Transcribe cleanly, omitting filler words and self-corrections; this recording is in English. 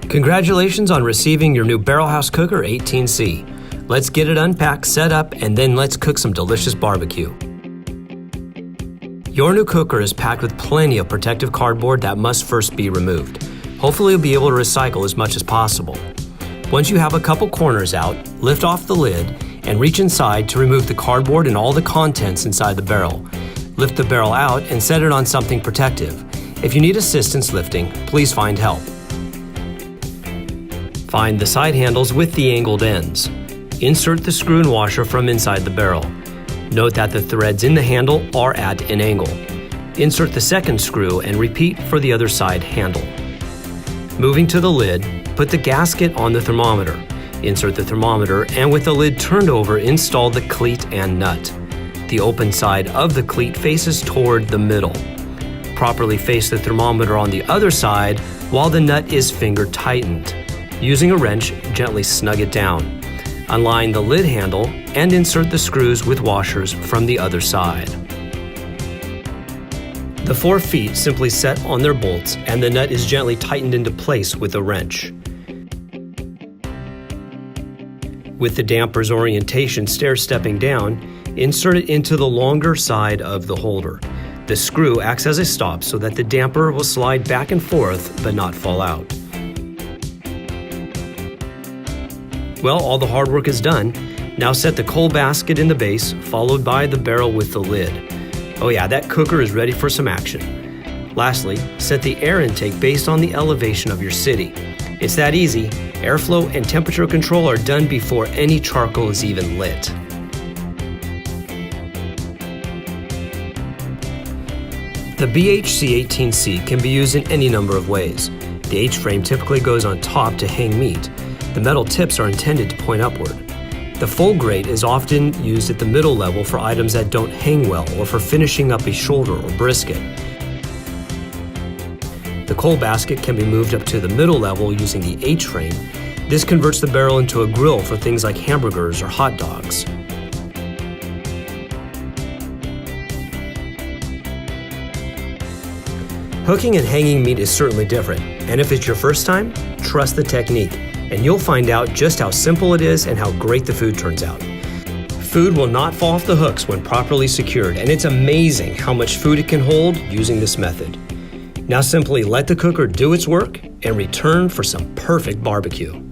Congratulations on receiving your new BARRELHOUSE Cooker 18C. Let's get it unpacked, set up, and then let's cook some delicious barbecue. Your new cooker is packed with plenty of protective cardboard that must first be removed. Hopefully you'll be able to recycle as much as possible. Once you have a couple corners out, lift off the lid and reach inside to remove the cardboard and all the contents inside the barrel. Lift the barrel out and set it on something protective. If you need assistance lifting, please find help. Find the side handles with the angled ends. Insert the screw and washer from inside the barrel. Note that the threads in the handle are at an angle. Insert the second screw and repeat for the other side handle. Moving to the lid, put the gasket on the thermometer. Insert the thermometer and with the lid turned over, install the cleat and nut. The open side of the cleat faces toward the middle. Properly face the thermometer on the other side while the nut is finger tightened. Using a wrench, gently snug it down. Unline the lid handle and insert the screws with washers from the other side. The 4 feet simply set on their bolts and the nut is gently tightened into place with a wrench. With the damper's orientation stair-stepping down, insert it into the longer side of the holder. The screw acts as a stop so that the damper will slide back and forth but not fall out. Well, all the hard work is done. Now set the coal basket in the base, followed by the barrel with the lid. Oh yeah, that cooker is ready for some action. Lastly, set the air intake based on the elevation of your city. It's that easy. Airflow and temperature control are done before any charcoal is even lit. The BHC-18C can be used in any number of ways. The H-frame typically goes on top to hang meat. The metal tips are intended to point upward. The full grate is often used at the middle level for items that don't hang well or for finishing up a shoulder or brisket. The coal basket can be moved up to the middle level using the H-frame. This converts the barrel into a grill for things like hamburgers or hot dogs. Hooking and hanging meat is certainly different, and if it's your first time, trust the technique, and you'll find out just how simple it is and how great the food turns out. Food will not fall off the hooks when properly secured, and it's amazing how much food it can hold using this method. Now simply let the cooker do its work and return for some perfect barbecue.